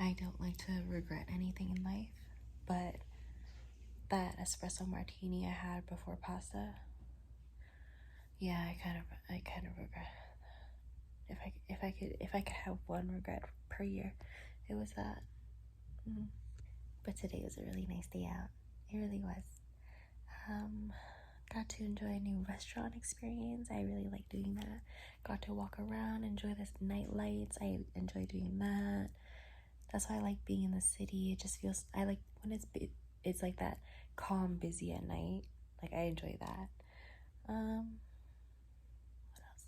I don't like to regret anything in life, but that espresso martini I had before pasta, yeah, I kind of regret. If I could have one regret per year, it was that. But today was a really nice day out. It really was. Got to enjoy a new restaurant experience. I really like doing that. Got to walk around, enjoy the night lights. I enjoy doing that. That's why I like being in the city. It just feels, I like when it's like that calm, busy at night. Like, I enjoy that. What else?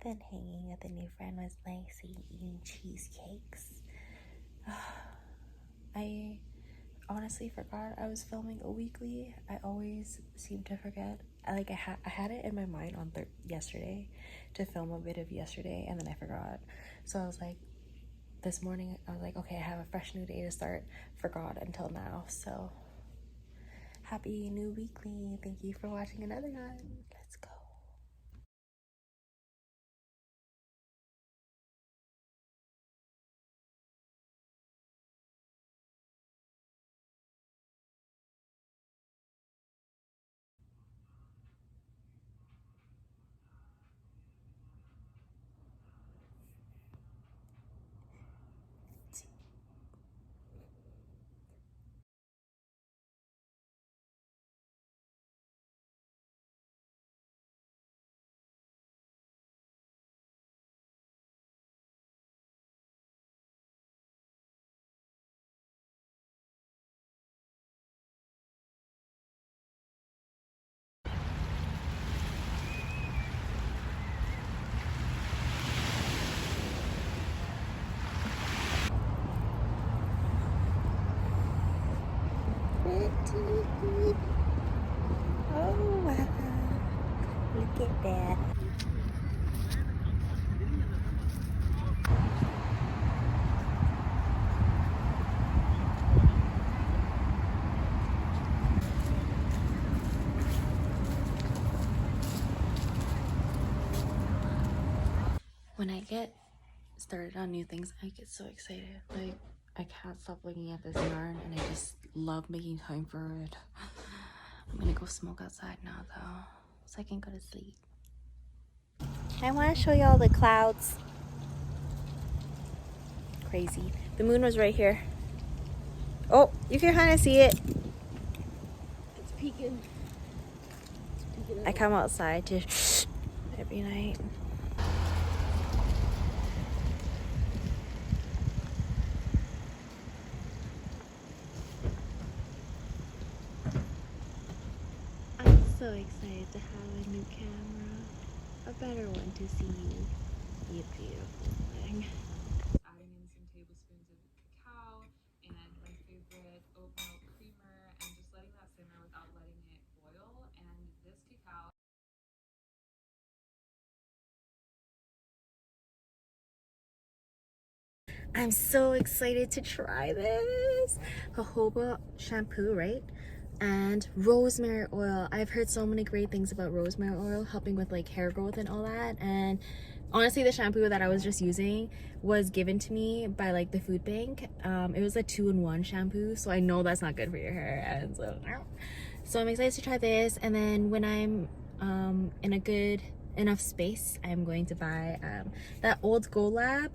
Then hanging with a new friend was nice, eating cheesecakes. I honestly forgot I was filming a weekly. I always seem to forget. I had it in my mind on yesterday to film a bit of yesterday, and then I forgot. So I was like, this morning I was like, okay, I have a fresh new day to start. Forgot until now. So happy new weekly. Thank you for watching another one. Let's go. Oh wow, look at that. When I get started on new things, I get so excited. Like, I can't stop looking at this yarn, and I just love making time for it. I'm gonna go smoke outside now though, so I can go to sleep. I want to show y'all the clouds. Crazy. The moon was right here. Oh, you can kind of see it. It's peeking. I come outside to every night. I'm so excited to have a new camera. A better one to see you. You beautiful thing. Adding in some tablespoons of cacao and my favorite oat milk creamer and just letting that simmer without letting it boil. And this cacao. I'm so excited to try this. Jojoba shampoo, right? And rosemary oil. I've heard so many great things about rosemary oil helping with like hair growth and all that. And honestly, the shampoo that I was just using was given to me by like the food bank. It was a 2-in-1 shampoo, so I know that's not good for your hair. And so I'm excited to try this. And then when I'm in a good enough space, I'm going to buy that old Golab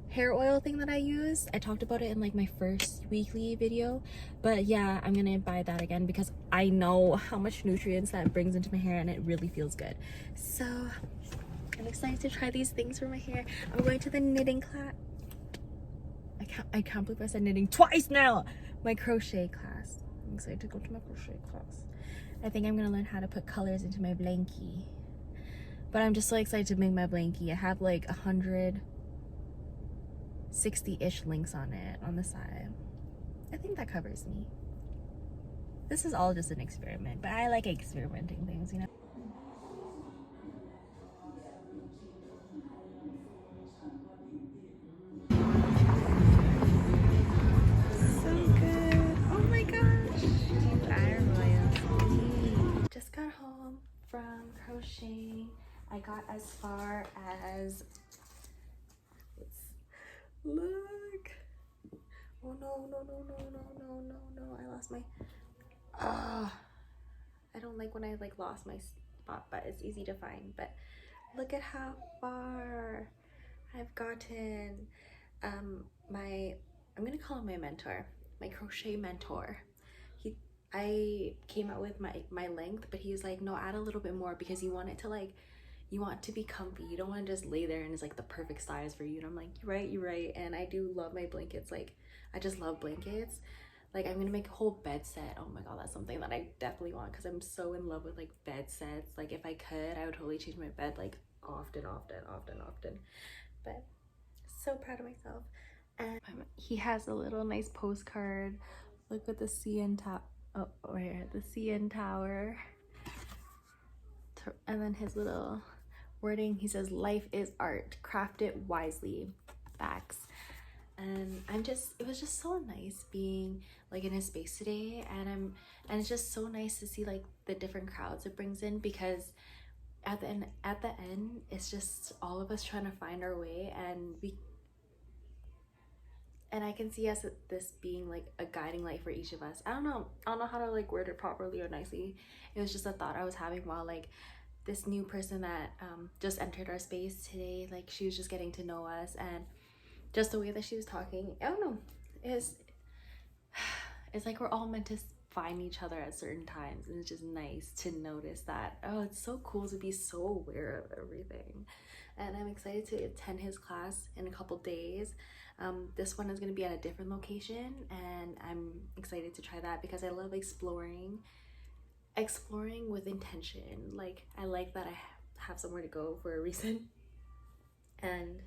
hair oil thing that I use. I talked about it in like my first weekly video, but yeah, I'm gonna buy that again because I know how much nutrients that brings into my hair, and it really feels good. So I'm excited to try these things for my hair. I'm going to the knitting class. I can't believe I said knitting twice now. My crochet class. I'm excited to go to my crochet class. I think I'm gonna learn how to put colors into my blankie, but I'm just so excited to make my blankie. I have like 160-ish links on it on the side. I think that covers me. This is all just an experiment, but I like experimenting things, you know? So good. Oh my gosh. You are royalty. Just got home from crocheting. I got as far as, look, Oh no, no, no, no, no, no, no, no. I lost my, ah. I don't like when I like lost my spot, but it's easy to find. But look at how far I've gotten. My, I'm gonna call him my mentor, my crochet mentor. He, I came out with my length, but he was like, no, add a little bit more because you want it to like, you want it to be comfy. You don't want to just lay there and it's like the perfect size for you. And I'm like, you're right, you're right. And I do love my blankets. Like, I just love blankets. Like, I'm gonna make a whole bed set. Oh my god, that's something that I definitely want because I'm so in love with like bed sets. Like, if I could, I would totally change my bed like often, often, often, often. But so proud of myself. And he has a little nice postcard. Look at the CN top. Oh, where the CN Tower. And then his little wording. He says, "Life is art. Craft it wisely." Facts. And it was just so nice being like in his space today. And it's just so nice to see like the different crowds it brings in because at the end, it's just all of us trying to find our way, and I can see us this being like a guiding light for each of us. I don't know how to like word it properly or nicely. It was just a thought I was having while like this new person that just entered our space today, like she was just getting to know us, and just the way that she was talking, I don't know, it's it's like we're all meant to find each other at certain times, and it's just nice to notice that. Oh, it's so cool to be so aware of everything. And I'm excited to attend his class in a couple days. This one is going to be at a different location, and I'm excited to try that because I love exploring with intention. Like, I like that I have somewhere to go for a reason. And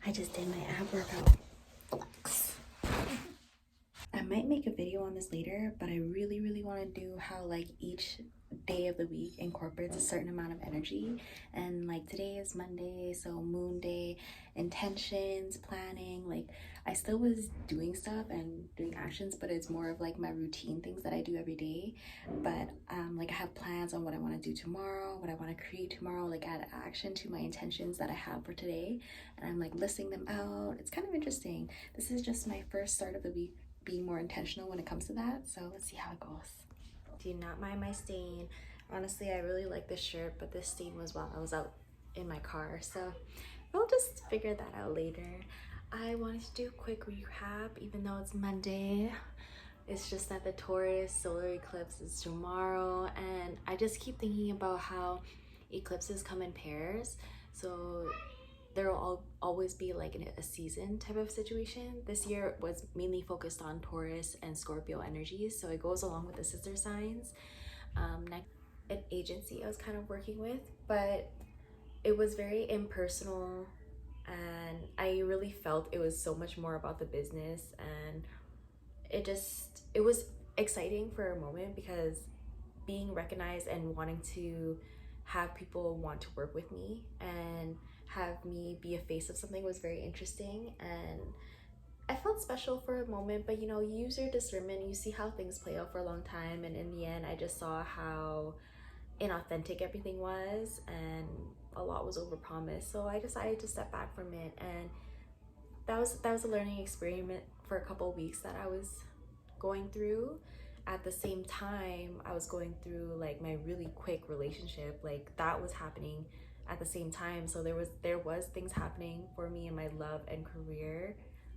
I just did my ab workout. I might make a video on this later, but I really, really want to do how like each day of the week incorporates a certain amount of energy. And like today is Monday, so moon day, intentions, planning. Like I still was doing stuff and doing actions, but it's more of like my routine things that I do every day. But like I have plans on what I want to do tomorrow, what I want to create tomorrow, like add action to my intentions that I have for today. And I'm like listing them out. It's kind of interesting. This is just my first start of the week being more intentional when it comes to that. So let's see how it goes. Do not mind my stain. Honestly, I really like this shirt, but this stain was while I was out in my car, so we'll just figure that out later. I wanted to do a quick recap, even though it's Monday. It's just that the Taurus solar eclipse is tomorrow, and I just keep thinking about how eclipses come in pairs. So there will always be like a season type of situation. This year was mainly focused on Taurus and Scorpio energies, so it goes along with the sister signs. Next, an agency I was kind of working with, but it was very impersonal, and I really felt it was so much more about the business, and it was exciting for a moment because being recognized and wanting to have people want to work with me and have me be a face of something was very interesting, and I felt special for a moment. But you know, you use your discernment, you see how things play out for a long time, and in the end I just saw how inauthentic everything was, and a lot was overpromised. So I decided to step back from it, and that was a learning experiment for a couple of weeks that I was going through. At the same time, I was going through like my really quick relationship, like that was happening at the same time. So there was things happening for me in my love and career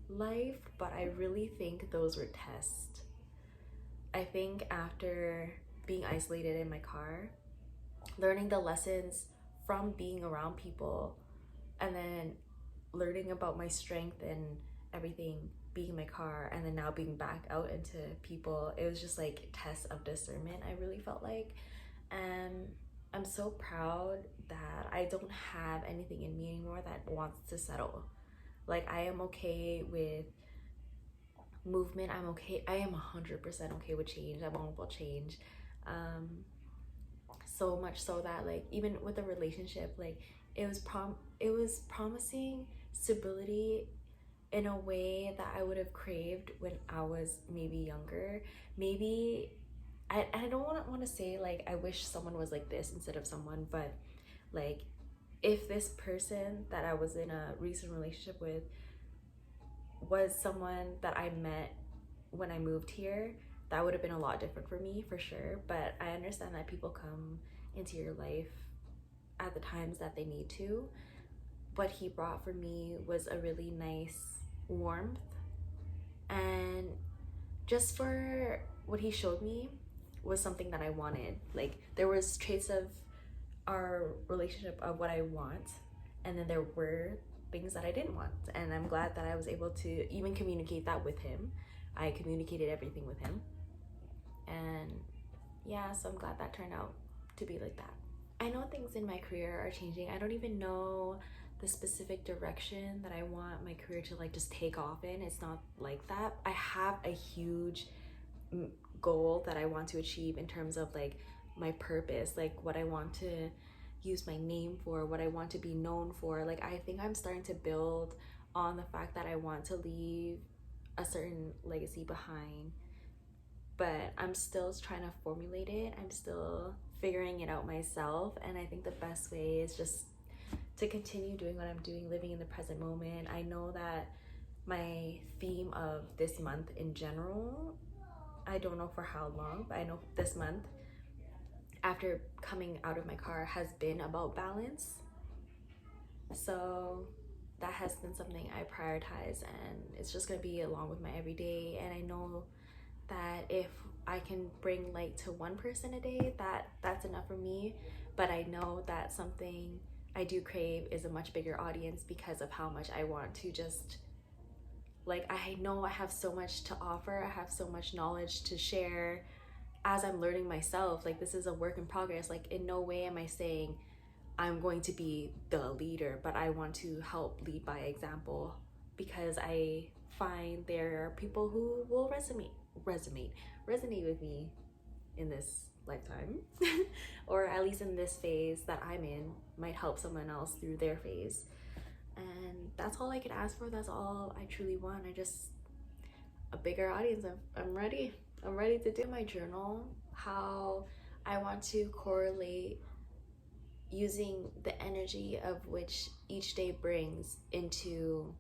life, but I really think those were tests. I think after being isolated in my car, learning the lessons from being around people, and then learning about my strength and everything, being in my car, and then now being back out into people, it was just like tests of discernment, I really felt like. And I'm so proud that I don't have anything in me anymore that wants to settle. Like, I am okay with movement. I am 100% okay with change. I'm all about change. So much so that like even with a relationship, like it was promising stability in a way that I would have craved when I was maybe younger. Maybe I don't want to say like I wish someone was like this instead of someone, but like if this person that I was in a recent relationship with was someone that I met when I moved here, that would have been a lot different for me for sure. But I understand that people come into your life at the times that they need to. What he brought for me was a really nice warmth, and just for what he showed me was something that I wanted. Like there was traits of our relationship of what I want, and then there were things that I didn't want, and I'm glad that I was able to even communicate that with him. I communicated everything with him, and yeah, so I'm glad that turned out to be like that. I know things in my career are changing. I don't even know the specific direction that I want my career to like just take off in. It's not like that. I have a huge goal that I want to achieve in terms of like my purpose, like what I want to use my name for, what I want to be known for. Like I think I'm starting to build on the fact that I want to leave a certain legacy behind, but I'm still trying to formulate it. I'm still figuring it out myself, and I think the best way is just to continue doing what I'm doing, living in the present moment. I know that my theme of this month in general, I don't know for how long, but I know this month after coming out of my car has been about balance. So that has been something I prioritize, and it's just gonna be along with my everyday. And I know that if I can bring light to one person a day, that's enough for me. But I know that something I do crave is a much bigger audience because of how much I want to just like, I know I have so much to offer. I have so much knowledge to share as I'm learning myself. Like this is a work in progress. Like in no way am I saying I'm going to be the leader, but I want to help lead by example, because I find there are people who will resonate with me in this lifetime or at least in this phase that I'm in, might help someone else through their phase. And that's all I could ask for. That's all I truly want. I just a bigger audience. I'm ready to do my journal, how I want to correlate using the energy of which each day brings into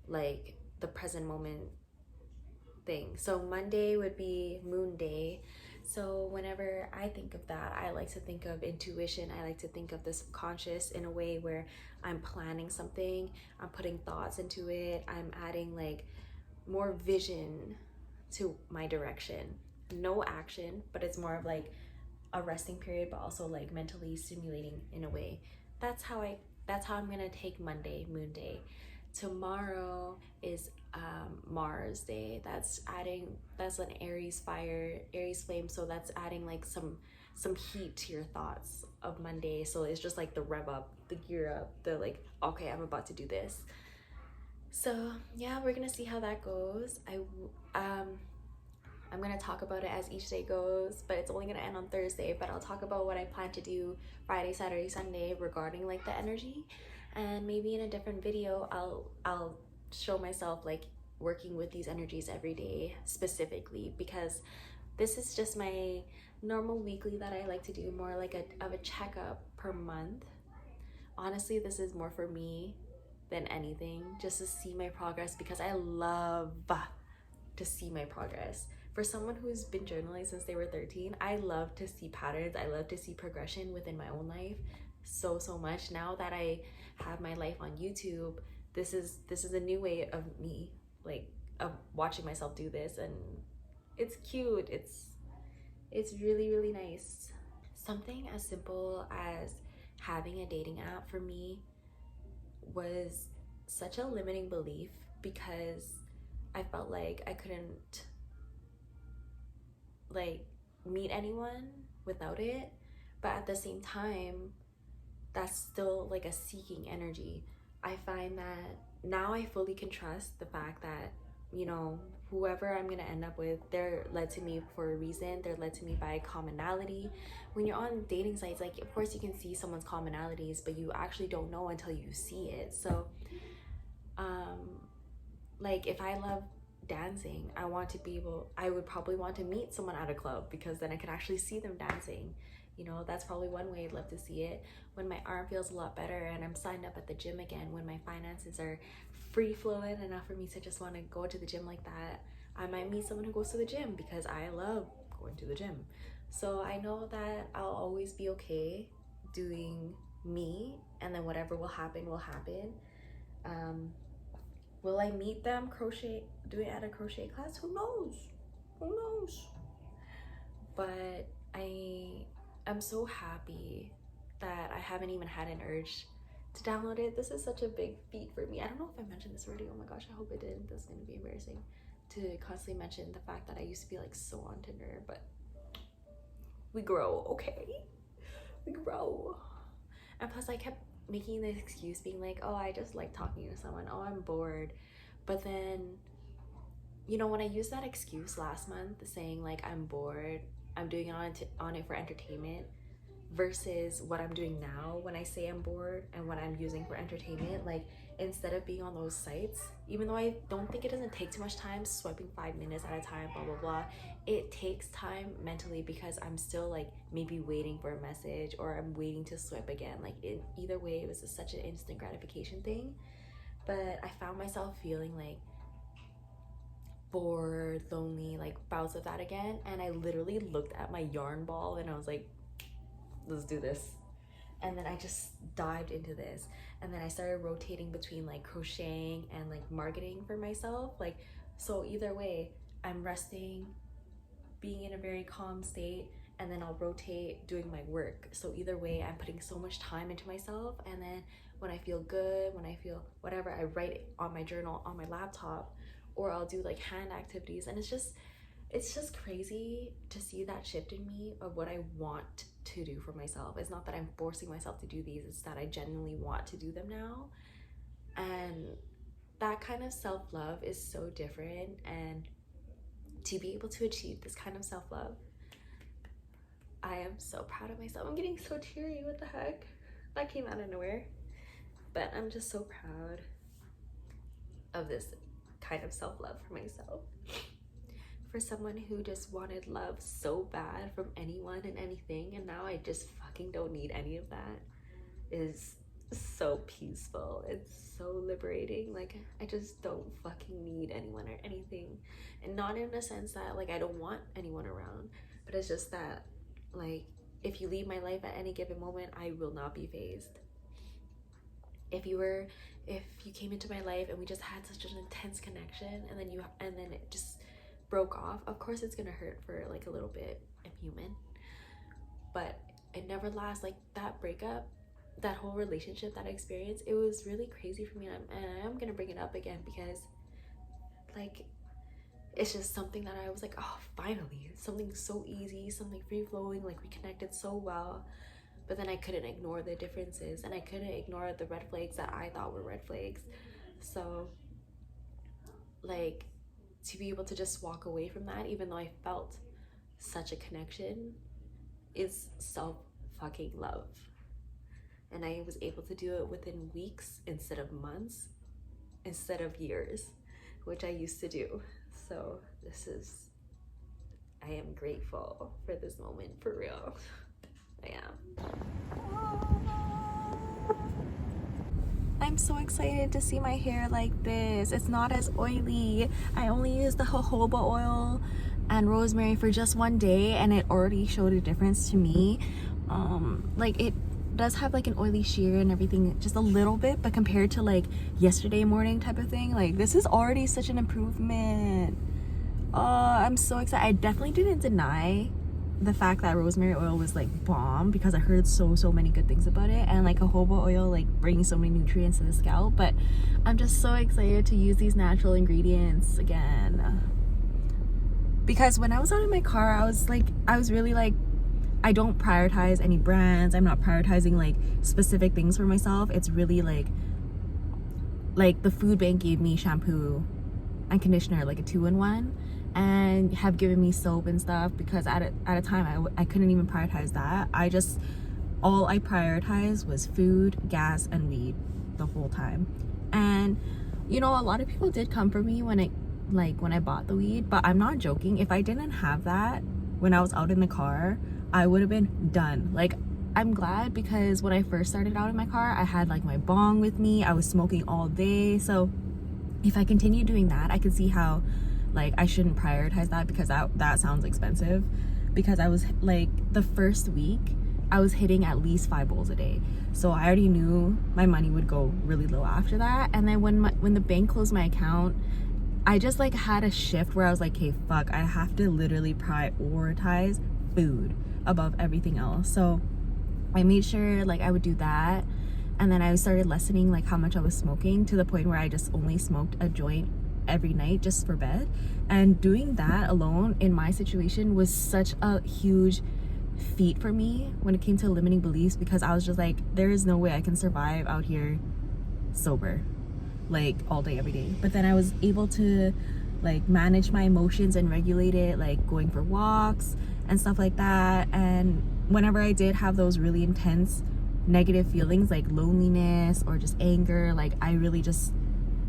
like the present moment thing. So Monday would be moon day. So whenever I think of that, I like to think of intuition. I like to think of the subconscious in a way where I'm planning something, I'm putting thoughts into it, I'm adding like more vision to my direction. No action, but it's more of like a resting period, but also like mentally stimulating in a way. That's how I'm gonna take Monday, Moon Day. Tomorrow is Mars Day. That's an Aries fire, Aries flame. So that's adding like some heat to your thoughts of Monday. So it's just like the rev up, the gear up, the like, okay, I'm about to do this. So yeah, we're gonna see how that goes. I'm gonna talk about it as each day goes, but it's only gonna end on Thursday. But I'll talk about what I plan to do Friday, Saturday, Sunday regarding like the energy, and maybe in a different video I'll show myself like working with these energies every day specifically, because this is just my normal weekly that I like to do, more like a checkup per month. Honestly, this is more for me than anything, just to see my progress, because I love to see my progress. For someone who's been journaling since they were 13, I love to see patterns. I love to see progression within my own life so much. Now that I have my life on YouTube, this is a new way of me, like of watching myself do this, and it's cute. It's really nice. Something as simple as having a dating app for me was such a limiting belief, because I felt like I couldn't like meet anyone without it, but at the same time that's still like a seeking energy. I find that now I fully can trust the fact that, you know, whoever I'm gonna end up with, they're led to me for a reason. They're led to me by commonality. When you're on dating sites, like of course you can see someone's commonalities, but you actually don't know until you see it. So like if I love dancing, I would probably want to meet someone at a club, because then I could actually see them dancing. You know, that's probably one way I'd love to see it. When my arm feels a lot better and I'm signed up at the gym again, when my finances are free flowing enough for me to just want to go to the gym like that, I might meet someone who goes to the gym, because I love going to the gym. So I know that I'll always be okay doing me, and then whatever will happen will happen. Will I meet them doing at a crochet class? Who knows? Who knows? But I'm so happy that I haven't even had an urge to download it. This is such a big feat for me. I don't know if I mentioned this already. Oh my gosh, I hope I didn't. This is gonna be embarrassing to constantly mention the fact that I used to be like so on Tinder, but we grow, okay? We grow. And plus I kept making this excuse, being like, oh, I just like talking to someone, oh, I'm bored. But then, you know, when I used that excuse last month, saying like I'm bored, I'm doing it on it for entertainment, versus what I'm doing now when I say I'm bored and what I'm using for entertainment, like instead of being on those sites, even though I don't think it doesn't take too much time, swiping 5 minutes at a time, blah blah blah, it takes time mentally, because I'm still like maybe waiting for a message, or I'm waiting to swipe again. Like either way, it was such an instant gratification thing. But I found myself feeling like bored, lonely, like bouts of that again, and I literally looked at my yarn ball and I was like, let's do this. And then I just dived into this, and then I started rotating between like crocheting and like marketing for myself. Like, so either way, I'm resting, being in a very calm state, and then I'll rotate doing my work. So either way, I'm putting so much time into myself, and then when I feel good, when I feel whatever, I write it on my journal on my laptop, or I'll do like hand activities. And it's just crazy to see that shift in me of what I want to do for myself. It's not that I'm forcing myself to do these, it's that I genuinely want to do them now. And that kind of self-love is so different, and to be able to achieve this kind of self-love, I am so proud of myself. I'm getting so teary, what the heck? That came out of nowhere. But I'm just so proud of this kind of self-love for myself. For someone who just wanted love so bad from anyone and anything, and now I just fucking don't need any of that, is so peaceful. It's so liberating. Like, I just don't fucking need anyone or anything. And not in a sense that like I don't want anyone around, But it's just that, like, if you leave my life at any given moment, I will not be phased. If you came into my life and we just had such an intense connection, and then it just broke off, of course it's gonna hurt for like a little bit. I'm human. But it never lasts. Like, that breakup, that whole relationship, that experience, it was really crazy for me. And I'm gonna bring it up again because, like, it's just something that I was like, oh, finally, something so easy, something free flowing, like we connected so well. But then I couldn't ignore the differences, and I couldn't ignore the red flags that I thought were red flags. So, like, to be able to just walk away from that, even though I felt such a connection, is self fucking love. And I was able to do it within weeks instead of months, instead of years, which I used to do. So I am grateful for this moment, for real. I am. I'm so excited to see my hair like this. It's not as oily. I only used the jojoba oil and rosemary for just one day, and it already showed a difference to me. Like, it does have like an oily shear and everything, just a little bit, but compared to like yesterday morning type of thing, like, this is already such an improvement. Oh, I'm so excited. I definitely didn't deny the fact that rosemary oil was like bomb, because I heard so many good things about it, and like jojoba oil like brings so many nutrients to the scalp. But I'm just so excited to use these natural ingredients again, because when I was out in my car, I was really like, I don't prioritize any brands. I'm not prioritizing like specific things for myself. It's really like the food bank gave me shampoo and conditioner, like a 2-in-1, and have given me soap and stuff, because at a time I couldn't even prioritize that. All I prioritized was food, gas, and weed the whole time. And you know, a lot of people did come for me when I bought the weed, but I'm not joking. If I didn't have that when I was out in the car, I would have been done. Like, I'm glad, because when I first started out in my car, I had like my bong with me. I was smoking all day. So if I continue doing that, I could see how like I shouldn't prioritize that, because that sounds expensive. Because I was like, the first week I was hitting at least 5 bowls a day, so I already knew my money would go really low after that. And then when the bank closed my account, I just like had a shift where I was like, hey, fuck, I have to literally prioritize food above everything else. So I made sure like I would do that. And then I started lessening like how much I was smoking, to the point where I just only smoked a joint every night just for bed. And doing that alone in my situation was such a huge feat for me when it came to limiting beliefs, because I was just like, there is no way I can survive out here sober like all day every day. But then I was able to like manage my emotions and regulate it, like going for walks and stuff like that. And whenever I did have those really intense negative feelings like loneliness or just anger, like I really just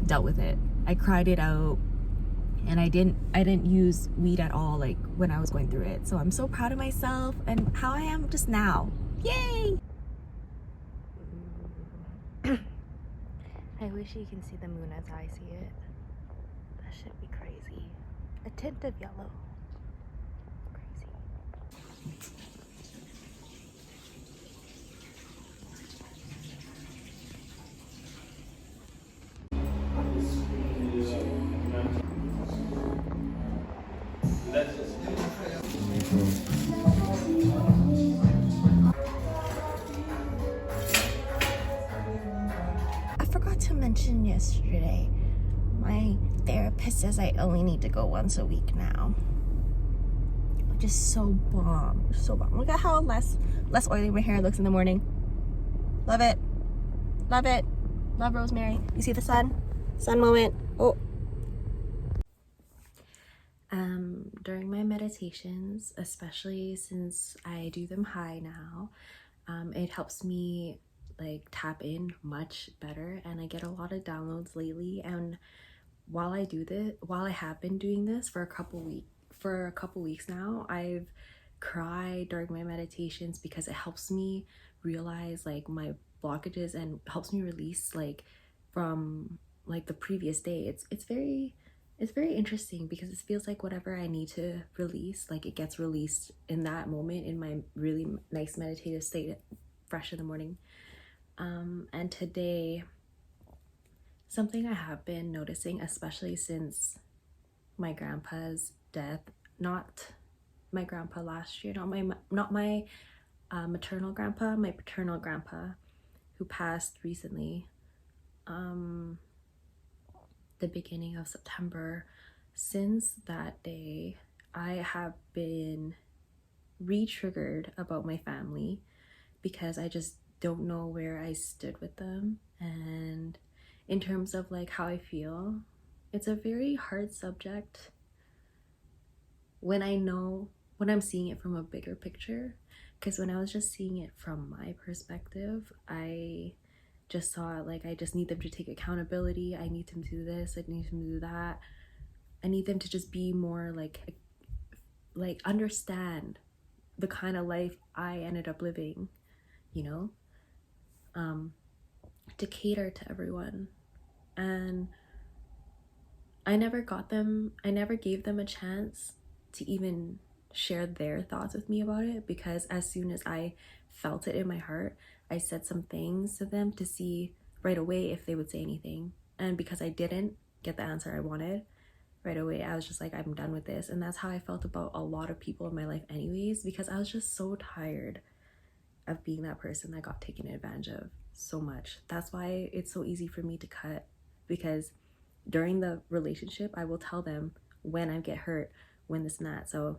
dealt with it. I cried it out, and I didn't use weed at all like when I was going through it. So I'm so proud of myself and how I am just now. Yay! I wish you can see the moon as I see it. That should be crazy. A tint of yellow. Crazy. I forgot to mention yesterday, my therapist says I only need to go once a week now, which is so bomb. So bomb. Look at how less oily my hair looks in the morning. Love it. Love it. Love rosemary. You see the sun moment. Oh. During my meditations, especially since I do them high now, it helps me like tap in much better, and I get a lot of downloads lately. And while I have been doing this for a couple weeks now, I've cried during my meditations, because it helps me realize like my blockages and helps me release like from like the previous day. It's very it's very interesting because it feels like whatever I need to release, like it gets released in that moment in my really nice meditative state, fresh in the morning. And today, something I have been noticing, especially since my grandpa's death, not my grandpa last year, not my maternal grandpa, my paternal grandpa, who passed recently, the beginning of September. Since that day, I have been re-triggered about my family because I just don't know where I stood with them. And in terms of like how I feel, it's a very hard subject when I'm seeing it from a bigger picture. Because when I was just seeing it from my perspective, I just saw it like I just need them to take accountability. I need them to do this. I need them to do that. I need them to just be more like understand the kind of life I ended up living, you know, to cater to everyone. And I never gave them a chance to even share their thoughts with me about it, because as soon as I felt it in my heart, I said some things to them to see right away if they would say anything. And because I didn't get the answer I wanted right away, I was just like, I'm done with this. And that's how I felt about a lot of people in my life anyways, because I was just so tired of being that person that got taken advantage of so much. That's why it's so easy for me to cut, because during the relationship, I will tell them when I get hurt, when this and that. So,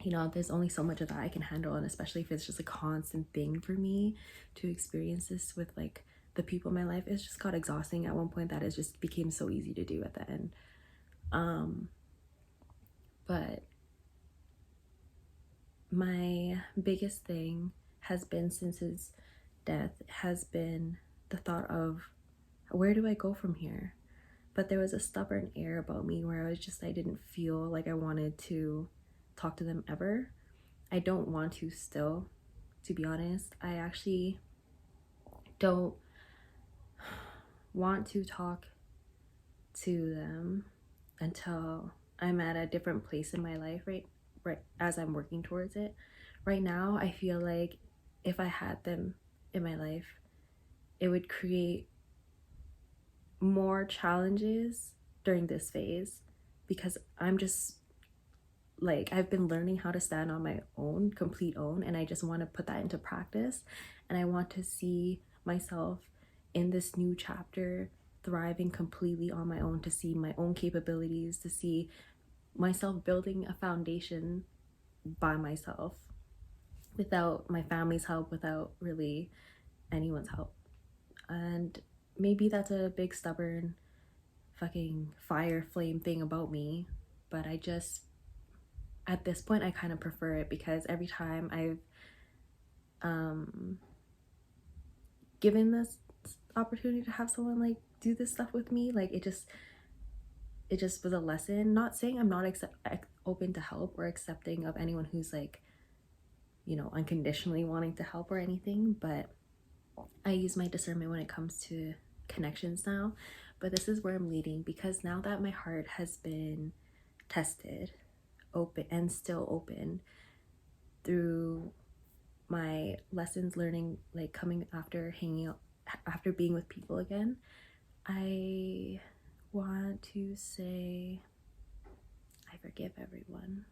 you know, there's only so much of that I can handle. And especially if it's just a constant thing for me to experience this with like the people in my life, it's just got exhausting at one point that it just became so easy to do at the end. But my biggest thing has been since his death has been the thought of where do I go from here? But there was a stubborn air about me where I was just, I didn't feel like I wanted to talk to them ever. I don't want to still, to be honest. I actually don't want to talk to them until I'm at a different place in my life, right as I'm working towards it. Right now, I feel like if I had them in my life, it would create more challenges during this phase, because I'm just like, I've been learning how to stand on my own, complete own, and I just want to put that into practice. And I want to see myself in this new chapter thriving completely on my own, to see my own capabilities, to see myself building a foundation by myself without my family's help, without really anyone's help. And maybe that's a big stubborn fucking fire flame thing about me, but I just, at this point, I kind of prefer it, because every time I've given this opportunity to have someone like do this stuff with me, like it just was a lesson. Not saying I'm not open to help or accepting of anyone who's like, you know, unconditionally wanting to help or anything, but I use my discernment when it comes to connections now. But this is where I'm leading, because now that my heart has been tested, open, and still open through my lessons learning, like coming after hanging out, after being with people again, I want to say I forgive everyone.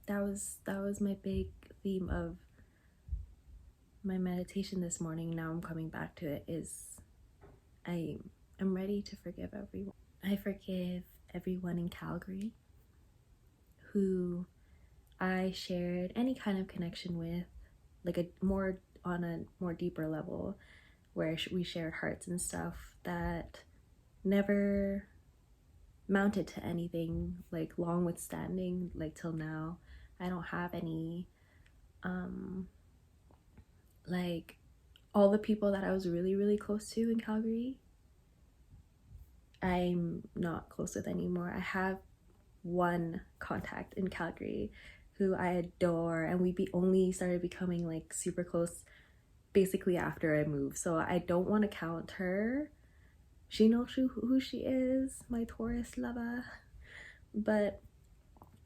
That was my big theme of my meditation this morning. Now I'm coming back to it, is I'm ready to forgive everyone. I forgive everyone in Calgary who I shared any kind of connection with, like on a more deeper level, where we shared hearts and stuff that never mounted to anything like long withstanding, like till now. I don't have any like all the people that I was really, really close to in Calgary, I'm not close with anymore. I have one contact in Calgary who I adore, and we only started becoming like super close basically after I moved. So I don't want to count her she knows who she is, my Taurus lover. But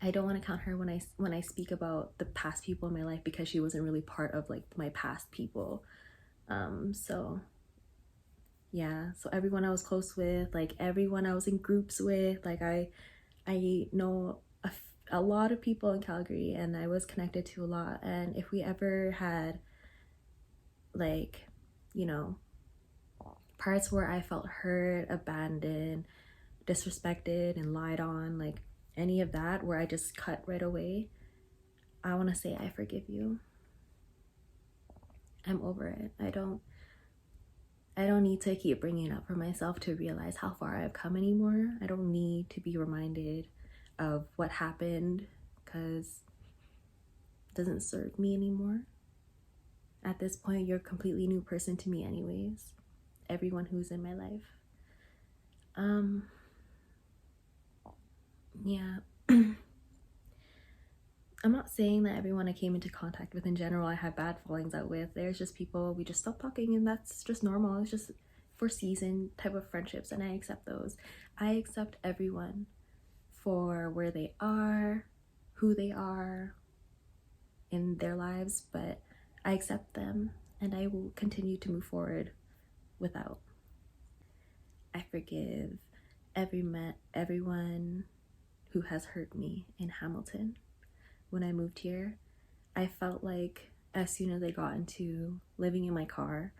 I don't want to count her when I speak about the past people in my life, because she wasn't really part of like my past people. So yeah, so everyone I was close with, like everyone I was in groups with, like I know a lot of people in Calgary, and I was connected to a lot. And if we ever had like, you know, parts where I felt hurt, abandoned, disrespected, and lied on, like any of that where I just cut right away, I want to say I forgive you. I'm over it. I don't need to keep bringing it up for myself to realize how far I've come anymore. I don't need to be reminded of what happened, because it doesn't serve me anymore. At this point, you're a completely new person to me anyways. Everyone who's in my life. Yeah. I'm not saying that everyone I came into contact with in general I had bad fallings out with. There's just people we just stopped talking, and that's just normal. It's just for season type of friendships, and I accept those. I accept everyone for where they are, who they are in their lives, but I accept them, and I will continue to move forward without. I forgive everyone who has hurt me in Hamilton. When I moved here, I felt like as soon as I got into living in my car,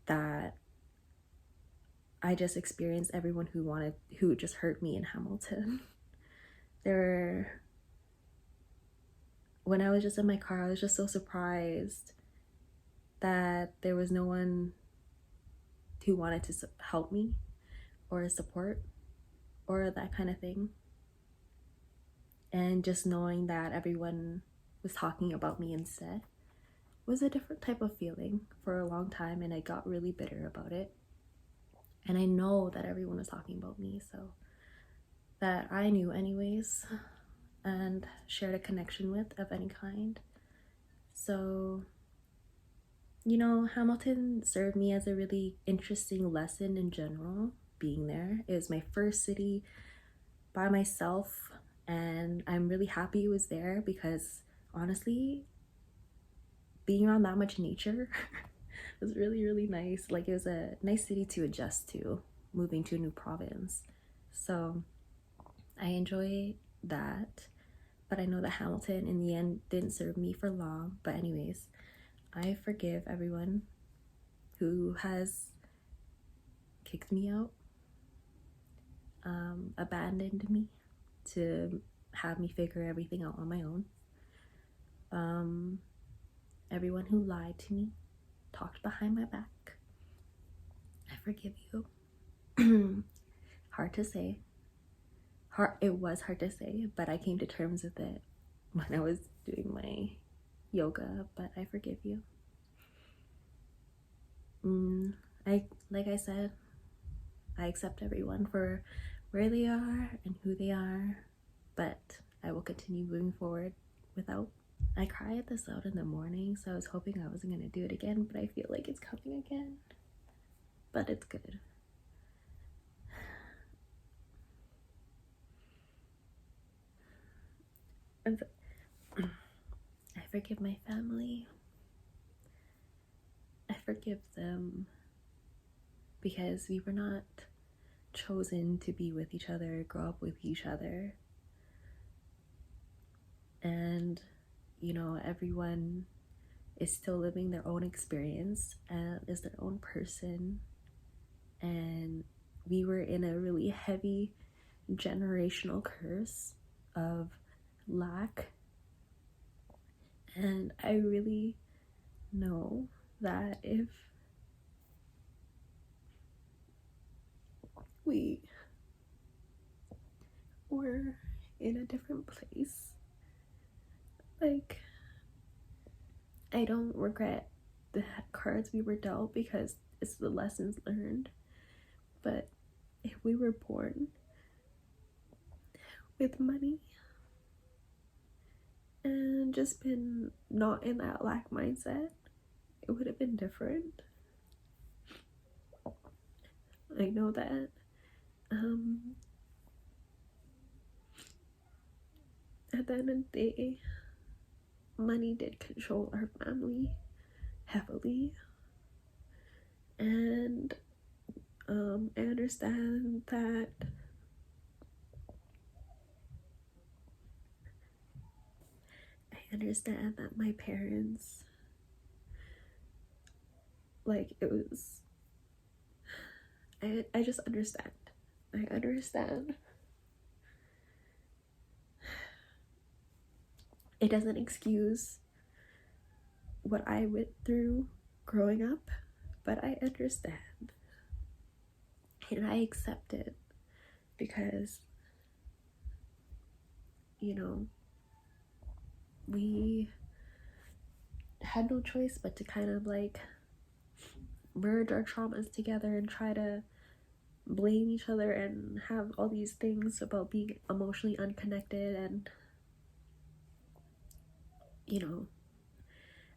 that I just experienced everyone who just hurt me in Hamilton. When I was just in my car, I was just so surprised that there was no one who wanted to help me or support or that kind of thing. And just knowing that everyone was talking about me instead was a different type of feeling for a long time, and I got really bitter about it. And I know that everyone was talking about me, so that I knew anyways, and shared a connection with of any kind. So, you know, Hamilton served me as a really interesting lesson in general, being there. It was my first city by myself, and I'm really happy it was there, because honestly, being around that much nature was really, really nice. Like, it was a nice city to adjust to, moving to a new province. So I enjoy that, but I know that Hamilton in the end didn't serve me for long. But anyways, I forgive everyone who has kicked me out, abandoned me to have me figure everything out on my own. Everyone who lied to me, talked behind my back, I forgive you. Hard to say. It was hard to say, but I came to terms with it when I was doing my yoga. But I forgive you. Like I said, I accept everyone for where they are and who they are, but I will continue moving forward without. I cry at this out in the morning, so I was hoping I wasn't gonna do it again, but I feel like it's coming again. But it's good. I forgive my family. I forgive them because we were not chosen to be with each other, grow up with each other. And, you know, everyone is still living their own experience and is their own person. And we were in a really heavy generational curse of lack. And I really know that if we were in a different place, like, I don't regret the cards we were dealt because it's the lessons learned. But if we were born with money and just been not in that lack mindset, it would have been different. I know that at the end of the day, money did control our family heavily, and I understand that my parents, like, it was, I just understand. I understand. It doesn't excuse what I went through growing up, but I understand. And I accept it because, you know, we had no choice but to kind of like merge our traumas together and try to blame each other and have all these things about being emotionally unconnected. And, you know,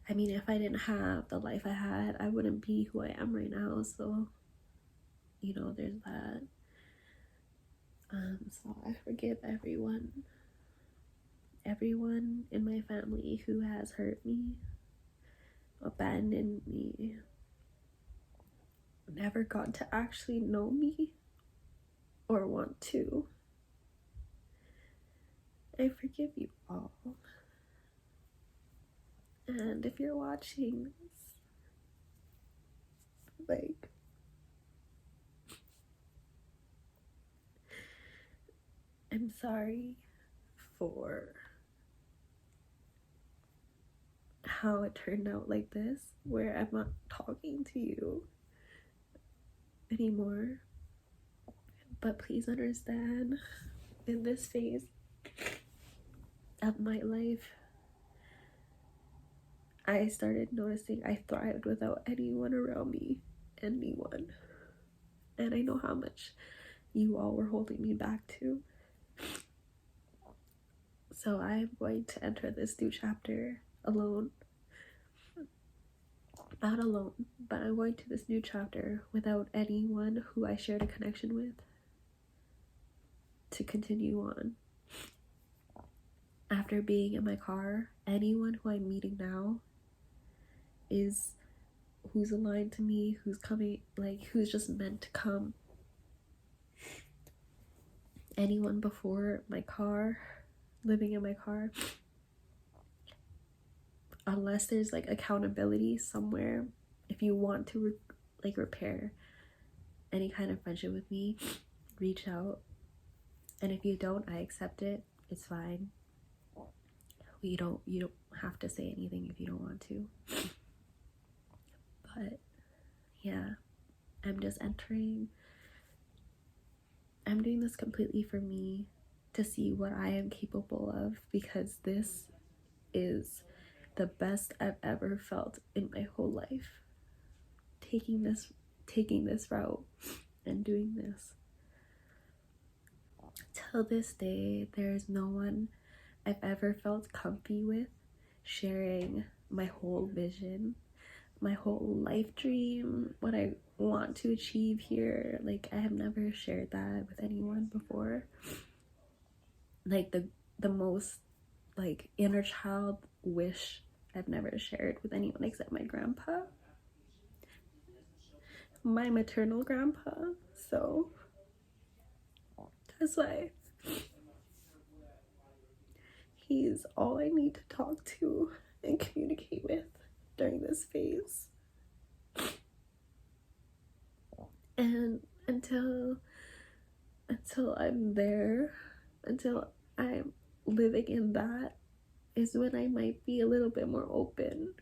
I mean, if I didn't have the life I had, I wouldn't be who I am right now. So, you know, there's that. So I forgive everyone in my family who has hurt me, abandoned me, never got to actually know me or want to. I forgive you all. And if you're watching this, like, I'm sorry for how it turned out like this, where I'm not talking to you anymore. But please understand, in this phase of my life, I started noticing I thrived without anyone around me. Anyone. And I know how much you all were holding me back too. So I'm going to enter this new chapter alone. Not alone, but I'm going to this new chapter without anyone who I shared a connection with to continue on. After being in my car, anyone who I'm meeting now is who's aligned to me, who's coming, like, who's just meant to come. Anyone before my car, living in my car, unless there's like accountability somewhere, if you want to repair any kind of friendship with me, reach out. And if you don't, I accept it. It's fine. You don't have to say anything if you don't want to. But yeah, I'm doing this completely for me, to see what I am capable of, because this is the best I've ever felt in my whole life. Taking this route and doing this. Till this day, there's no one I've ever felt comfy with sharing my whole vision, my whole life dream, what I want to achieve here. Like, I have never shared that with anyone before. Like, the most like inner child wish I've never shared with anyone except my grandpa, my maternal grandpa. So that's why he's all I need to talk to and communicate with during this phase. And until I'm there, until I'm living in that, is when I might be a little bit more open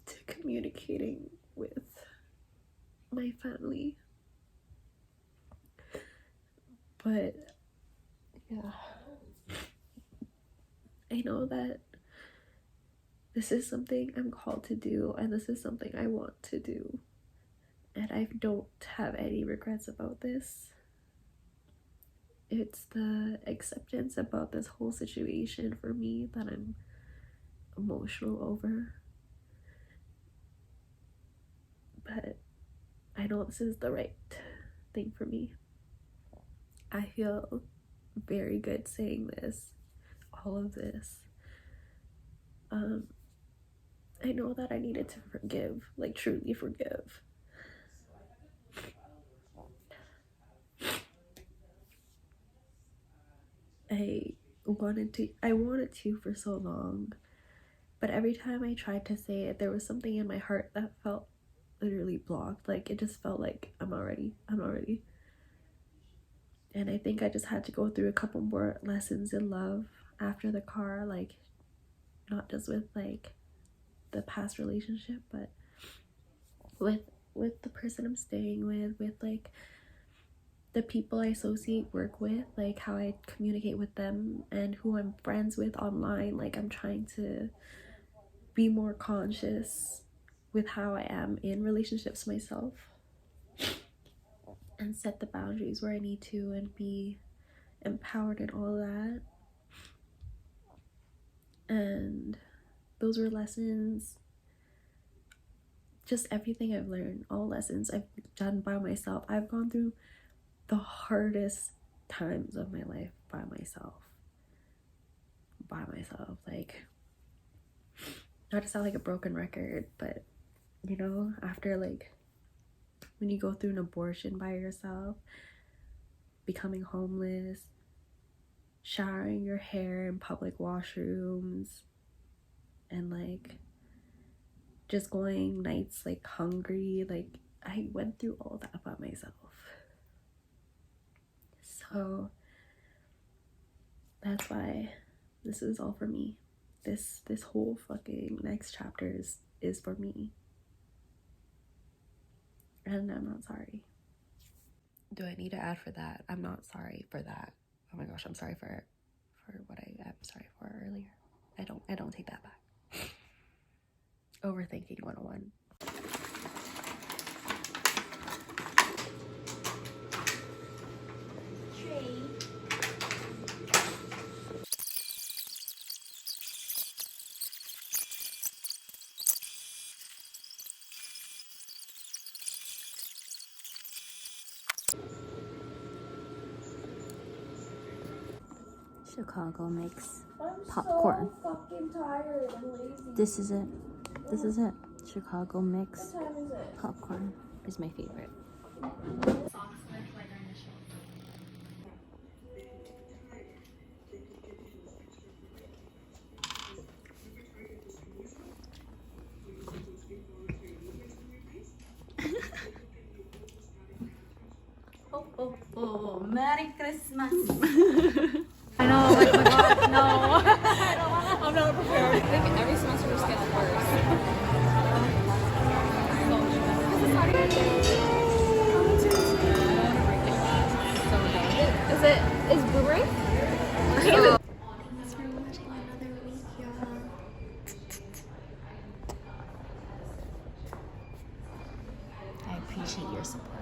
to communicating with my family. But yeah, I know that this is something I'm called to do, and this is something I want to do, and I don't have any regrets about this. It's the acceptance about this whole situation for me that I'm emotional over. But I know this is the right thing for me. I feel very good saying this, all of this. I know that I needed to forgive, like truly forgive. I wanted to for so long, but every time I tried to say it, there was something in my heart that felt literally blocked. Like it just felt like I'm not ready. And I think I just had to go through a couple more lessons in love after the car, like not just with like the past relationship, but with the person I'm staying with like the people I associate work with, like how I communicate with them and who I'm friends with online. Like I'm trying to be more conscious with how I am in relationships myself and set the boundaries where I need to and be empowered and all that. And those were lessons, just everything I've learned, all lessons I've done by myself. I've gone through the hardest times of my life by myself. Like, not to sound like a broken record, but you know, after like when you go through an abortion by yourself, becoming homeless, showering your hair in public washrooms, and like just going nights like hungry, like I went through all that by myself. So that's why this is all for me. This whole fucking next chapter is for me. And I'm not sorry. Do I need to add for that? I'm not sorry for that. Oh my gosh, I'm sorry for what I'm sorry for earlier. I don't take that back. Overthinking 101. Chicago makes popcorn. So fucking tired and lazy. This is it. This is it. Chicago mix What time is it? popcorn is my favorite. Oh, Merry Christmas. I know, like, my God, no. I'm not prepared. I think every semester just gets worse. Is blueberry? Thanks for watching another week, y'all. I appreciate your support.